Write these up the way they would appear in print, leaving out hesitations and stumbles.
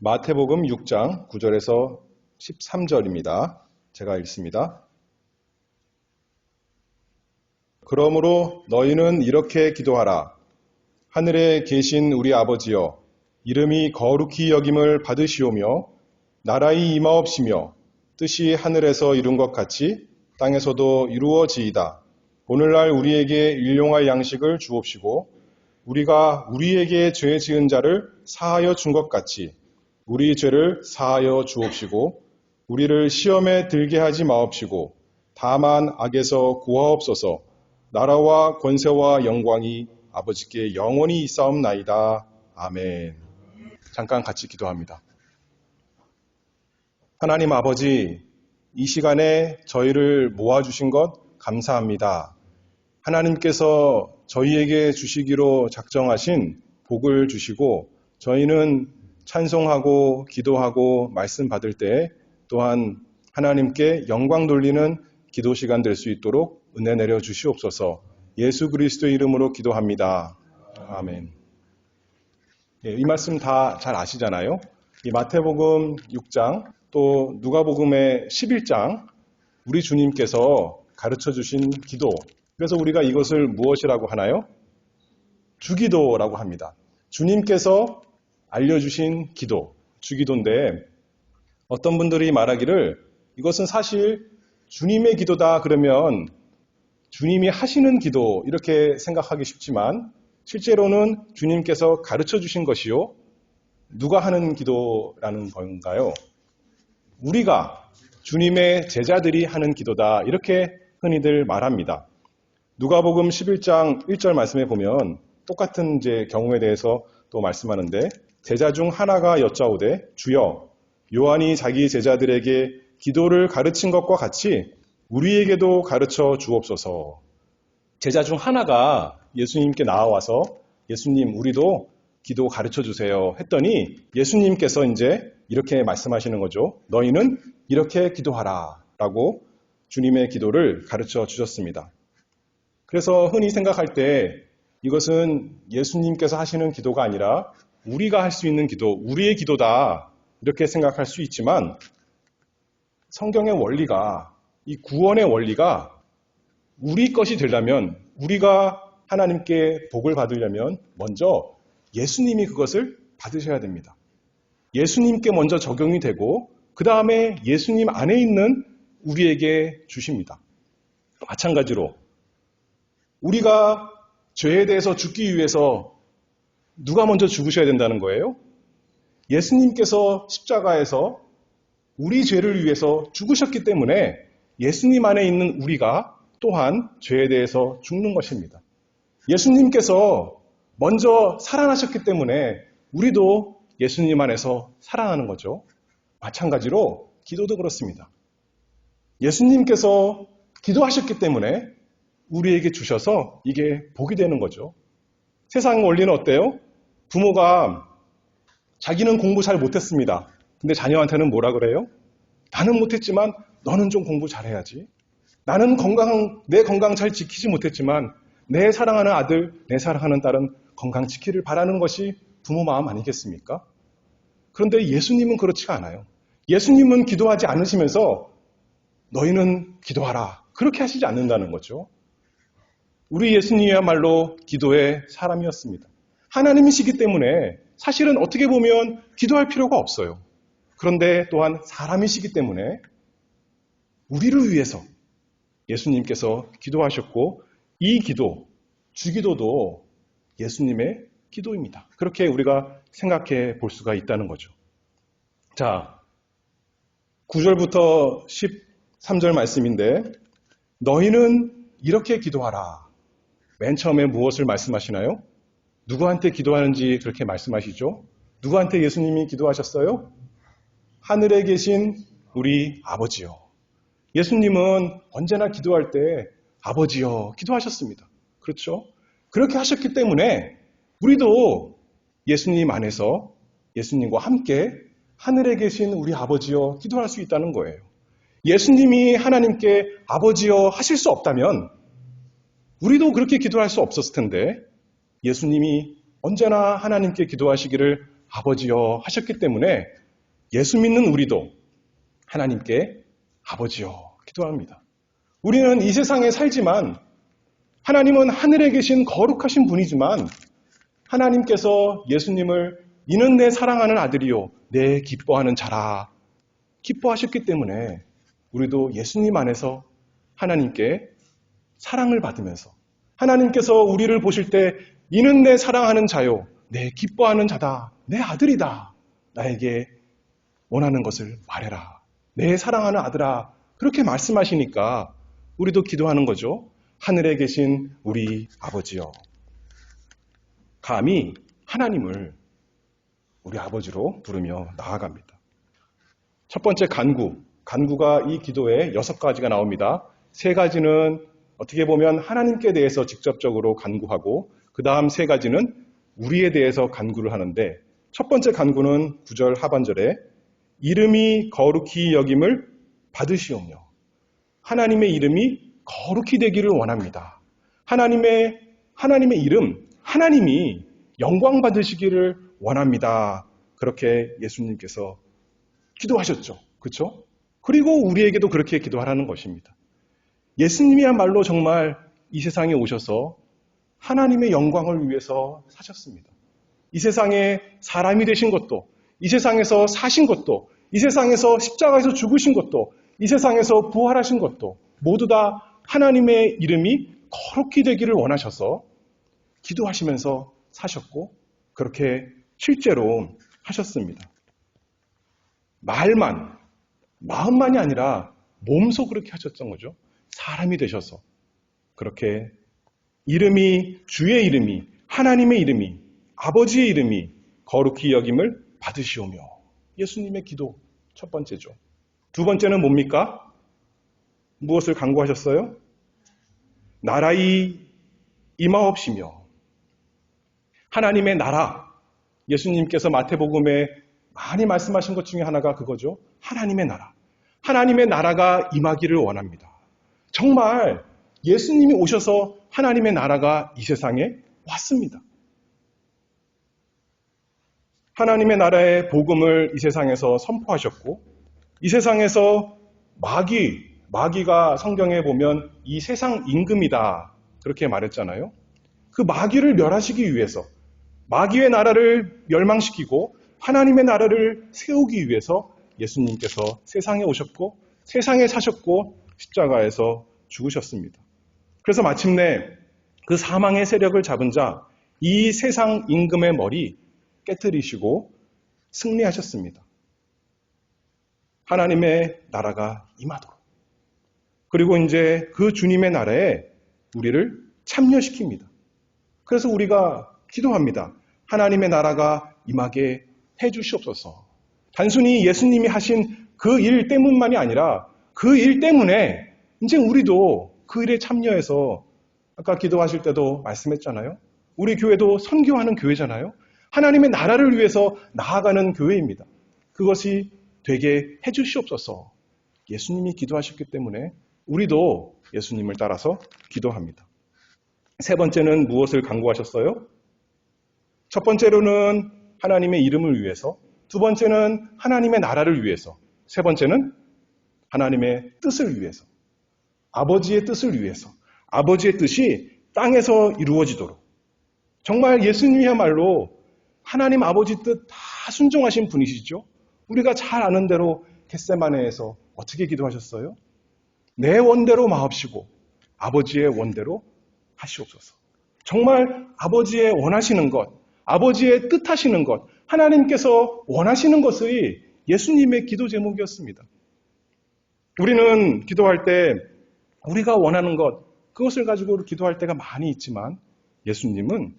마태복음 6장 9절에서 13절입니다. 제가 읽습니다. 그러므로 너희는 이렇게 기도하라. 하늘에 계신 우리 아버지여, 이름이 거룩히 여김을 받으시오며 나라의 임하옵시며 뜻이 하늘에서 이룬 것 같이 땅에서도 이루어지이다. 오늘날 우리에게 일용할 양식을 주옵시고 우리가 우리에게 죄 지은 자를 사하여 준 것 같이 우리 죄를 사하여 주옵시고 우리를 시험에 들게 하지 마옵시고 다만 악에서 구하옵소서. 나라와 권세와 영광이 아버지께 영원히 있사옵나이다. 아멘. 잠깐 같이 기도합니다. 하나님 아버지, 이 시간에 저희를 모아주신 것 감사합니다. 하나님께서 저희에게 주시기로 작정하신 복을 주시고 저희는 찬송하고 기도하고 말씀 받을 때 또한 하나님께 영광 돌리는 기도 시간 될 수 있도록 은혜 내려 주시옵소서. 예수 그리스도의 이름으로 기도합니다. 아멘. 이 말씀 다 잘 아시잖아요. 이 마태복음 6장 또 누가복음의 11장 우리 주님께서 가르쳐 주신 기도. 그래서 우리가 이것을 무엇이라고 하나요? 주기도라고 합니다. 주님께서 알려주신 기도, 주기도인데 어떤 분들이 말하기를 이것은 사실 주님의 기도다 그러면 주님이 하시는 기도 이렇게 생각하기 쉽지만 실제로는 주님께서 가르쳐 주신 것이요. 누가 하는 기도라는 건가요? 우리가 주님의 제자들이 하는 기도다 이렇게 흔히들 말합니다. 누가복음 11장 1절 말씀에 보면 똑같은 경우에 대해서 또 말씀하는데 제자 중 하나가 여짜오되 주여 요한이 자기 제자들에게 기도를 가르친 것과 같이 우리에게도 가르쳐 주옵소서. 제자 중 하나가 예수님께 나와서 예수님 우리도 기도 가르쳐 주세요 했더니 예수님께서 이제 이렇게 말씀하시는 거죠. 너희는 이렇게 기도하라 라고 주님의 기도를 가르쳐 주셨습니다. 그래서 흔히 생각할 때 이것은 예수님께서 하시는 기도가 아니라 우리가 할 수 있는 기도, 우리의 기도다 이렇게 생각할 수 있지만 성경의 원리가 이 구원의 원리가 우리 것이 되려면 우리가 하나님께 복을 받으려면 먼저 예수님이 그것을 받으셔야 됩니다. 예수님께 먼저 적용이 되고 그 다음에 예수님 안에 있는 우리에게 주십니다. 마찬가지로 우리가 죄에 대해서 죽기 위해서 누가 먼저 죽으셔야 된다는 거예요? 예수님께서 십자가에서 우리 죄를 위해서 죽으셨기 때문에 예수님 안에 있는 우리가 또한 죄에 대해서 죽는 것입니다. 예수님께서 먼저 살아나셨기 때문에 우리도 예수님 안에서 살아나는 거죠. 마찬가지로 기도도 그렇습니다. 예수님께서 기도하셨기 때문에 우리에게 주셔서 이게 복이 되는 거죠. 세상 원리는 어때요? 부모가 자기는 공부 잘 못했습니다. 근데 자녀한테는 뭐라 그래요? 나는 못했지만 너는 좀 공부 잘해야지. 나는 내 건강 잘 지키지 못했지만 내 사랑하는 아들, 내 사랑하는 딸은 건강 지키를 바라는 것이 부모 마음 아니겠습니까? 그런데 예수님은 그렇지가 않아요. 예수님은 기도하지 않으시면서 너희는 기도하라. 그렇게 하시지 않는다는 거죠. 우리 예수님이야말로 기도의 사람이었습니다. 하나님이시기 때문에 사실은 어떻게 보면 기도할 필요가 없어요. 그런데 또한 사람이시기 때문에 우리를 위해서 예수님께서 기도하셨고 이 기도, 주기도도 예수님의 기도입니다. 그렇게 우리가 생각해 볼 수가 있다는 거죠. 자, 9절부터 13절 말씀인데 너희는 이렇게 기도하라. 맨 처음에 무엇을 말씀하시나요? 누구한테 기도하는지 그렇게 말씀하시죠? 누구한테 예수님이 기도하셨어요? 하늘에 계신 우리 아버지요. 예수님은 언제나 기도할 때 아버지요 기도하셨습니다. 그렇죠? 그렇게 하셨기 때문에 우리도 예수님 안에서 예수님과 함께 하늘에 계신 우리 아버지요 기도할 수 있다는 거예요. 예수님이 하나님께 아버지요 하실 수 없다면 우리도 그렇게 기도할 수 없었을 텐데 예수님이 언제나 하나님께 기도하시기를 아버지여 하셨기 때문에 예수 믿는 우리도 하나님께 아버지여 기도합니다. 우리는 이 세상에 살지만 하나님은 하늘에 계신 거룩하신 분이지만 하나님께서 예수님을 이는 내 사랑하는 아들이요 내 기뻐하는 자라 기뻐하셨기 때문에 우리도 예수님 안에서 하나님께 사랑을 받으면서 하나님께서 우리를 보실 때 이는 내 사랑하는 자요 내 기뻐하는 자다 내 아들이다 나에게 원하는 것을 말해라 내 사랑하는 아들아 그렇게 말씀하시니까 우리도 기도하는 거죠. 하늘에 계신 우리 아버지요. 감히 하나님을 우리 아버지로 부르며 나아갑니다. 첫 번째 간구가 이 기도에 6가지가 나옵니다. 3가지는 어떻게 보면 하나님께 대해서 직접적으로 간구하고 그 다음 3가지는 우리에 대해서 간구를 하는데 첫 번째 간구는 9절 하반절에 이름이 거룩히 여김을 받으시오며 하나님의 이름이 거룩히 되기를 원합니다. 하나님의 이름, 하나님이 영광 받으시기를 원합니다. 그렇게 예수님께서 기도하셨죠. 그렇죠? 그리고 우리에게도 그렇게 기도하라는 것입니다. 예수님이야말로 정말 이 세상에 오셔서 하나님의 영광을 위해서 사셨습니다. 이 세상에 사람이 되신 것도, 이 세상에서 사신 것도, 이 세상에서 십자가에서 죽으신 것도, 이 세상에서 부활하신 것도 모두 다 하나님의 이름이 거룩히 되기를 원하셔서 기도하시면서 사셨고 그렇게 실제로 하셨습니다. 마음만이 아니라 몸소 그렇게 하셨던 거죠. 사람이 되셔서 그렇게 주의 이름이 하나님의 이름이 아버지의 이름이 거룩히 여김을 받으시오며 예수님의 기도 첫 번째죠. 두 번째는 뭡니까? 무엇을 간구하셨어요? 나라의 임하옵시며 하나님의 나라 예수님께서 마태복음에 많이 말씀하신 것 중에 하나가 그거죠. 하나님의 나라. 하나님의 나라가 임하기를 원합니다. 정말 예수님이 오셔서 하나님의 나라가 이 세상에 왔습니다. 하나님의 나라의 복음을 이 세상에서 선포하셨고 이 세상에서 마귀가 성경에 보면 이 세상 임금이다 그렇게 말했잖아요. 그 마귀를 멸하시기 위해서 마귀의 나라를 멸망시키고 하나님의 나라를 세우기 위해서 예수님께서 세상에 오셨고 세상에 사셨고 십자가에서 죽으셨습니다. 그래서 마침내 그 사망의 세력을 잡은 자 이 세상 임금의 머리 깨트리시고 승리하셨습니다. 하나님의 나라가 임하도록. 그리고 이제 그 주님의 나라에 우리를 참여시킵니다. 그래서 우리가 기도합니다. 하나님의 나라가 임하게 해주시옵소서. 단순히 예수님이 하신 그 일 때문만이 아니라 그 일 때문에 이제 우리도 그 일에 참여해서 아까 기도하실 때도 말씀했잖아요. 우리 교회도 선교하는 교회잖아요. 하나님의 나라를 위해서 나아가는 교회입니다. 그것이 되게 해주시옵소서. 예수님이 기도하셨기 때문에 우리도 예수님을 따라서 기도합니다. 세 번째는 무엇을 간구하셨어요? 첫 번째로는 하나님의 이름을 위해서, 두 번째는 하나님의 나라를 위해서, 세 번째는 하나님의 뜻을 위해서, 아버지의 뜻을 위해서, 아버지의 뜻이 땅에서 이루어지도록. 정말 예수님이야말로 하나님 아버지 뜻 다 순종하신 분이시죠. 우리가 잘 아는 대로 겟세마네에서 어떻게 기도하셨어요? 내 원대로 마옵시고 아버지의 원대로 하시옵소서. 정말 아버지의 원하시는 것, 아버지의 뜻하시는 것, 하나님께서 원하시는 것이 예수님의 기도 제목이었습니다. 우리는 기도할 때 우리가 원하는 것, 그것을 가지고 기도할 때가 많이 있지만 예수님은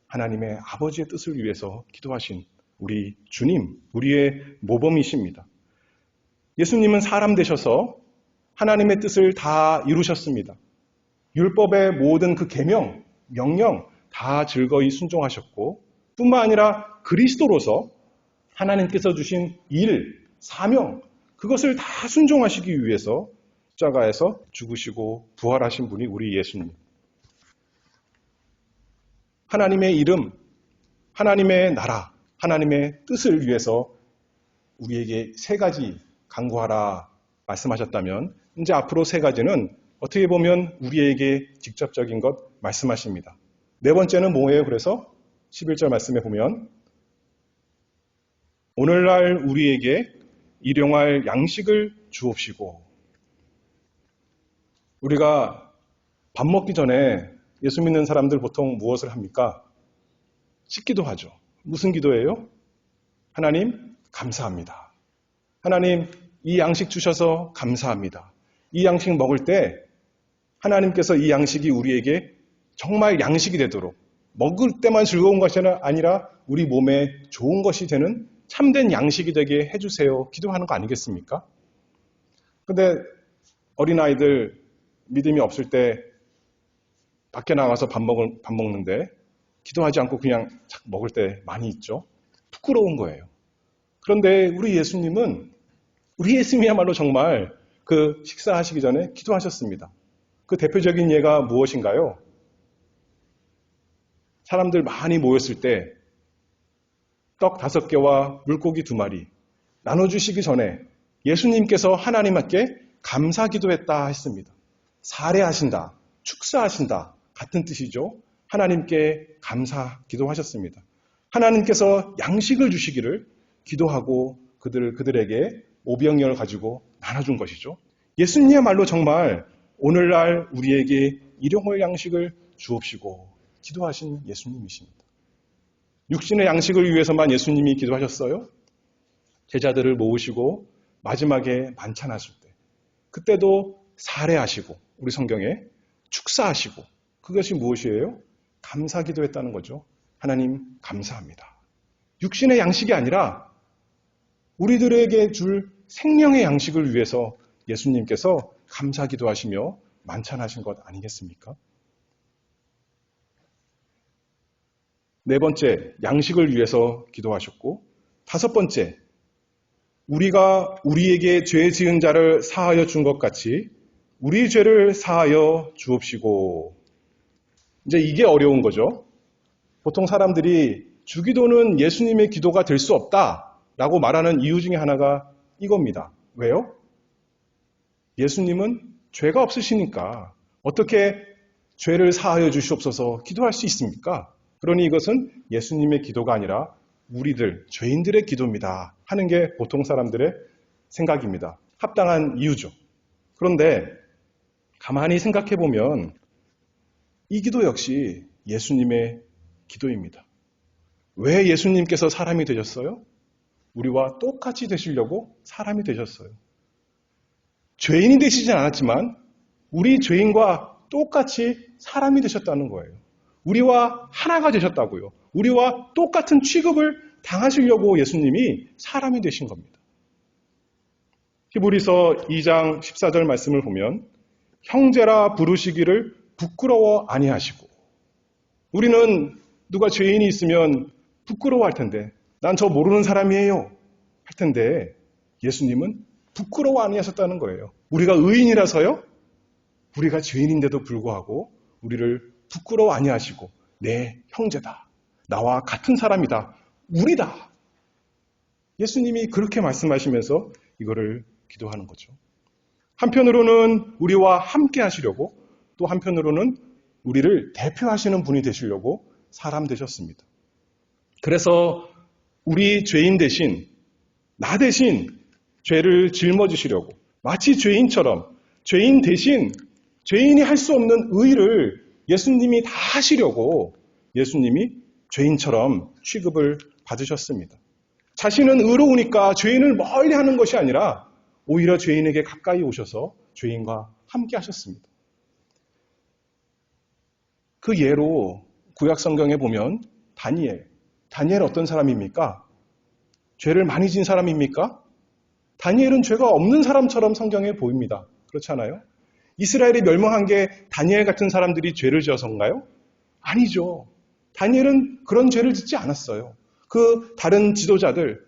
하나님의 아버지의 뜻을 위해서 기도하신 우리 주님, 우리의 모범이십니다. 예수님은 사람 되셔서 하나님의 뜻을 다 이루셨습니다. 율법의 모든 그 계명, 명령 다 즐거이 순종하셨고 뿐만 아니라 그리스도로서 하나님께서 주신 일, 사명 그것을 다 순종하시기 위해서 십자가에서 죽으시고 부활하신 분이 우리 예수님. 하나님의 이름, 하나님의 나라 하나님의 뜻을 위해서 우리에게 3가지 간구하라 말씀하셨다면 이제 앞으로 3가지는 어떻게 보면 우리에게 직접적인 것 말씀하십니다. 4번째는 뭐예요? 그래서 11절 말씀에 보면 오늘날 우리에게 일용할 양식을 주옵시고, 우리가 밥 먹기 전에 예수 믿는 사람들 보통 무엇을 합니까? 씻기도 하죠. 무슨 기도예요? 하나님 감사합니다. 하나님 이 양식 주셔서 감사합니다. 이 양식 먹을 때 하나님께서 이 양식이 우리에게 정말 양식이 되도록, 먹을 때만 즐거운 것이 아니라 우리 몸에 좋은 것이 되는 참된 양식이 되게 해주세요. 기도하는 거 아니겠습니까? 근데 어린아이들 믿음이 없을 때 밖에 나가서 밥 먹는데 기도하지 않고 그냥 착 먹을 때 많이 있죠. 부끄러운 거예요. 그런데 우리 예수님이야말로 정말 그 식사하시기 전에 기도하셨습니다. 그 대표적인 예가 무엇인가요? 사람들 많이 모였을 때 떡 5개와 물고기 2마리 나눠주시기 전에 예수님께서 하나님께 감사 기도했다 했습니다. 사례하신다, 축사하신다 같은 뜻이죠. 하나님께 감사 기도하셨습니다. 하나님께서 양식을 주시기를 기도하고 그들에게 오병이어를 가지고 나눠준 것이죠. 예수님이야말로 정말 오늘날 우리에게 일용할 양식을 주옵시고 기도하신 예수님이십니다. 육신의 양식을 위해서만 예수님이 기도하셨어요? 제자들을 모으시고 마지막에 만찬하실 때 그때도 사례하시고 우리 성경에 축사하시고 그것이 무엇이에요? 감사 기도했다는 거죠. 하나님 감사합니다. 육신의 양식이 아니라 우리들에게 줄 생명의 양식을 위해서 예수님께서 감사 기도하시며 만찬하신 것 아니겠습니까? 4번째, 양식을 위해서 기도하셨고, 5번째, 우리가 우리에게 죄 지은 자를 사하여 준 것 같이 우리 죄를 사하여 주옵시고. 이제 이게 어려운 거죠. 보통 사람들이 주기도는 예수님의 기도가 될 수 없다라고 말하는 이유 중에 하나가 이겁니다. 왜요? 예수님은 죄가 없으시니까 어떻게 죄를 사하여 주시옵소서 기도할 수 있습니까? 그러니 이것은 예수님의 기도가 아니라 우리들, 죄인들의 기도입니다 하는 게 보통 사람들의 생각입니다. 합당한 이유죠. 그런데 가만히 생각해 보면 이 기도 역시 예수님의 기도입니다. 왜 예수님께서 사람이 되셨어요? 우리와 똑같이 되시려고 사람이 되셨어요. 죄인이 되시진 않았지만 우리 죄인과 똑같이 사람이 되셨다는 거예요. 우리와 하나가 되셨다고요. 우리와 똑같은 취급을 당하시려고 예수님이 사람이 되신 겁니다. 히브리서 2장 14절 말씀을 보면 형제라 부르시기를 부끄러워 아니하시고, 우리는 누가 죄인이 있으면 부끄러워할 텐데 난 저 모르는 사람이에요 할 텐데 예수님은 부끄러워 아니하셨다는 거예요. 우리가 의인이라서요? 우리가 죄인인데도 불구하고 우리를 부끄러워 아니하시고 내 형제다, 나와 같은 사람이다, 우리다. 예수님이 그렇게 말씀하시면서 이거를 기도하는 거죠. 한편으로는 우리와 함께 하시려고, 또 한편으로는 우리를 대표하시는 분이 되시려고 사람 되셨습니다. 그래서 우리 죄인 대신, 나 대신 죄를 짊어지시려고, 마치 죄인처럼 죄인 대신 죄인이 할 수 없는 의를 예수님이 다 하시려고 예수님이 죄인처럼 취급을 받으셨습니다. 자신은 의로우니까 죄인을 멀리 하는 것이 아니라 오히려 죄인에게 가까이 오셔서 죄인과 함께 하셨습니다. 그 예로 구약 성경에 보면 다니엘 어떤 사람입니까? 죄를 많이 진 사람입니까? 다니엘은 죄가 없는 사람처럼 성경에 보입니다. 그렇지 않아요? 이스라엘이 멸망한 게 다니엘 같은 사람들이 죄를 지어서인가요? 아니죠. 다니엘은 그런 죄를 짓지 않았어요. 그 다른 지도자들,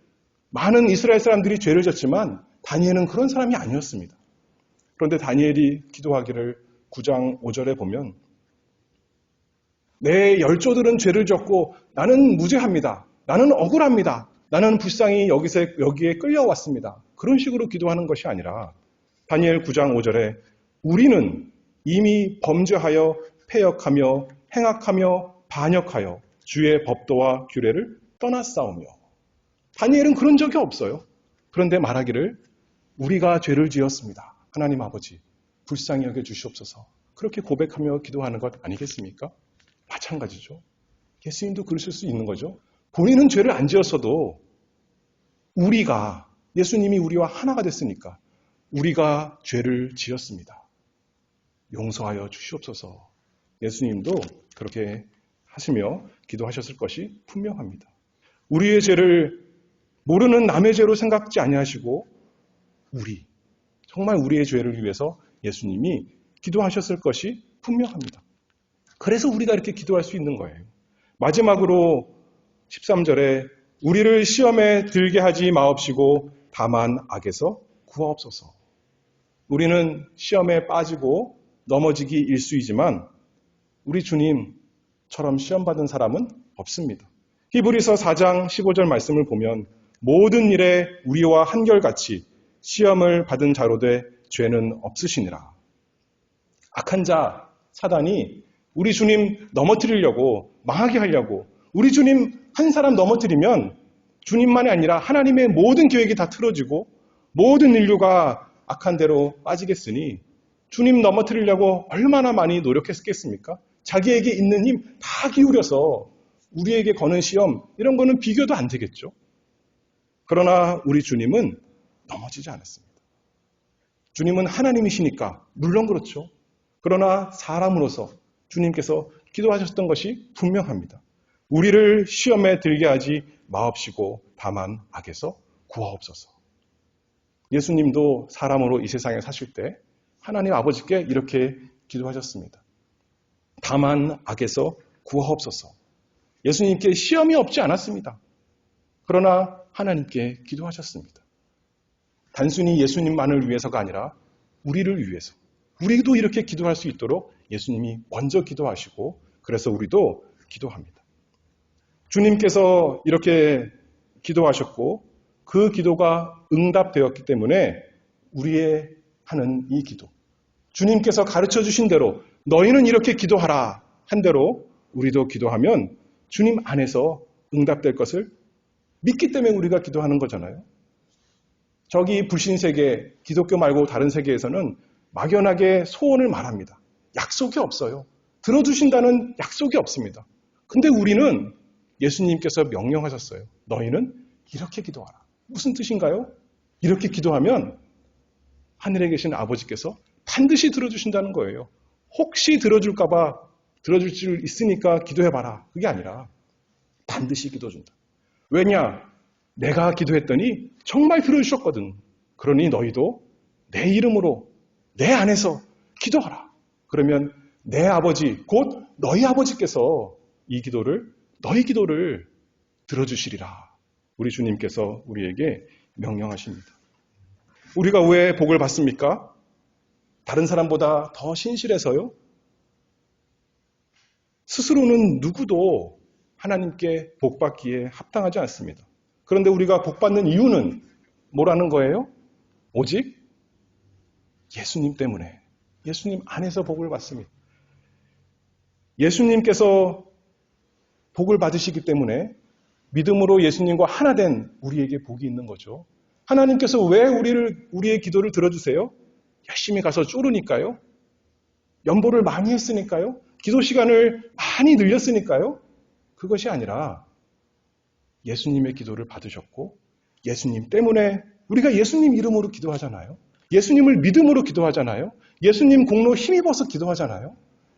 많은 이스라엘 사람들이 죄를 졌지만 다니엘은 그런 사람이 아니었습니다. 그런데 다니엘이 기도하기를 9장 5절에 보면 내 열조들은 죄를 졌고 나는 무죄합니다 나는 억울합니다. 나는 불쌍히 여기에 끌려왔습니다. 그런 식으로 기도하는 것이 아니라 다니엘 9장 5절에 우리는 이미 범죄하여 패역하며 행악하며 반역하여 주의 법도와 규례를 떠났사오며. 다니엘은 그런 적이 없어요. 그런데 말하기를 우리가 죄를 지었습니다. 하나님 아버지 불쌍히 여겨 주시옵소서. 그렇게 고백하며 기도하는 것 아니겠습니까? 마찬가지죠. 예수님도 그러실 수 있는 거죠. 본인은 죄를 안 지었어도 예수님이 우리와 하나가 됐으니까 우리가 죄를 지었습니다. 용서하여 주시옵소서. 예수님도 그렇게 하시며 기도하셨을 것이 분명합니다. 우리의 죄를 모르는 남의 죄로 생각지 아니하시고 정말 우리의 죄를 위해서 예수님이 기도하셨을 것이 분명합니다. 그래서 우리가 이렇게 기도할 수 있는 거예요. 마지막으로 13절에 우리를 시험에 들게 하지 마옵시고 다만 악에서 구하옵소서. 우리는 시험에 빠지고 넘어지기 일쑤이지만 우리 주님처럼 시험받은 사람은 없습니다. 히브리서 4장 15절 말씀을 보면 모든 일에 우리와 한결같이 시험을 받은 자로 돼 죄는 없으시니라. 악한 자 사단이 우리 주님 넘어뜨리려고 망하게 하려고 우리 주님 한 사람 넘어뜨리면 주님만이 아니라 하나님의 모든 계획이 다 틀어지고 모든 인류가 악한 대로 빠지겠으니 주님 넘어뜨리려고 얼마나 많이 노력했겠습니까? 자기에게 있는 힘 다 기울여서 우리에게 거는 시험 이런 거는 비교도 안 되겠죠. 그러나 우리 주님은 넘어지지 않았습니다. 주님은 하나님이시니까 물론 그렇죠. 그러나 사람으로서 주님께서 기도하셨던 것이 분명합니다. 우리를 시험에 들게 하지 마옵시고 다만 악에서 구하옵소서. 예수님도 사람으로 이 세상에 사실 때 하나님 아버지께 이렇게 기도하셨습니다. 다만 악에서 구하옵소서. 예수님께 시험이 없지 않았습니다. 그러나 하나님께 기도하셨습니다. 단순히 예수님만을 위해서가 아니라 우리를 위해서. 우리도 이렇게 기도할 수 있도록 예수님이 먼저 기도하시고 그래서 우리도 기도합니다. 주님께서 이렇게 기도하셨고 그 기도가 응답되었기 때문에 우리의 하는 이 기도. 주님께서 가르쳐 주신 대로 너희는 이렇게 기도하라 한 대로 우리도 기도하면 주님 안에서 응답될 것을 믿기 때문에 우리가 기도하는 거잖아요. 저기 불신세계, 기독교 말고 다른 세계에서는 막연하게 소원을 말합니다. 약속이 없어요. 들어주신다는 약속이 없습니다. 근데 우리는 예수님께서 명령하셨어요. 너희는 이렇게 기도하라. 무슨 뜻인가요? 이렇게 기도하면 하늘에 계신 아버지께서 반드시 들어주신다는 거예요. 혹시 들어줄 줄 있으니까 기도해봐라. 그게 아니라 반드시 기도준다. 왜냐? 내가 기도했더니 정말 들어주셨거든. 그러니 너희도 내 이름으로 내 안에서 기도하라. 그러면 내 아버지 곧 너희 아버지께서 너희 기도를 들어주시리라. 우리 주님께서 우리에게 명령하십니다. 우리가 왜 복을 받습니까? 다른 사람보다 더 신실해서요? 스스로는 누구도 하나님께 복 받기에 합당하지 않습니다. 그런데 우리가 복 받는 이유는 뭐라는 거예요? 오직 예수님 때문에, 예수님 안에서 복을 받습니다. 예수님께서 복을 받으시기 때문에 믿음으로 예수님과 하나 된 우리에게 복이 있는 거죠. 하나님께서 왜 우리의 기도를 들어주세요? 열심히 가서 쪼르니까요? 연보를 많이 했으니까요? 기도 시간을 많이 늘렸으니까요? 그것이 아니라 예수님의 기도를 받으셨고 예수님 때문에 우리가 예수님 이름으로 기도하잖아요. 예수님을 믿음으로 기도하잖아요. 예수님 공로 힘입어서 기도하잖아요.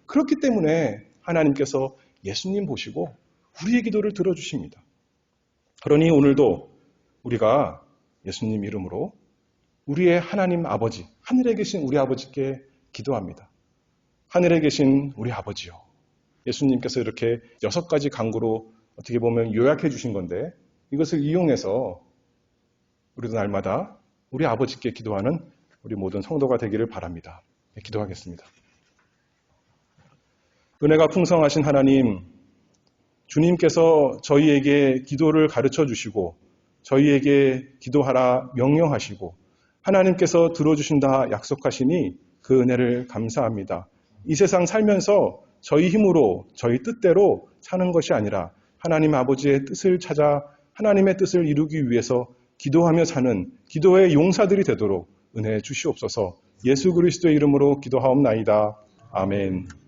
그렇기 때문에 하나님께서 예수님 보시고 우리의 기도를 들어주십니다. 그러니 오늘도 우리가 예수님 이름으로 우리의 하나님 아버지, 하늘에 계신 우리 아버지께 기도합니다. 하늘에 계신 우리 아버지요. 예수님께서 이렇게 6가지 강구로 어떻게 보면 요약해 주신 건데 이것을 이용해서 우리도 날마다 우리 아버지께 기도하는 우리 모든 성도가 되기를 바랍니다. 기도하겠습니다. 은혜가 풍성하신 하나님, 주님께서 저희에게 기도를 가르쳐 주시고 저희에게 기도하라 명령하시고 하나님께서 들어주신다 약속하시니 그 은혜를 감사합니다. 이 세상 살면서 저희 힘으로 저희 뜻대로 사는 것이 아니라 하나님 아버지의 뜻을 찾아 하나님의 뜻을 이루기 위해서 기도하며 사는 기도의 용사들이 되도록 은혜 주시옵소서. 예수 그리스도의 이름으로 기도하옵나이다. 아멘.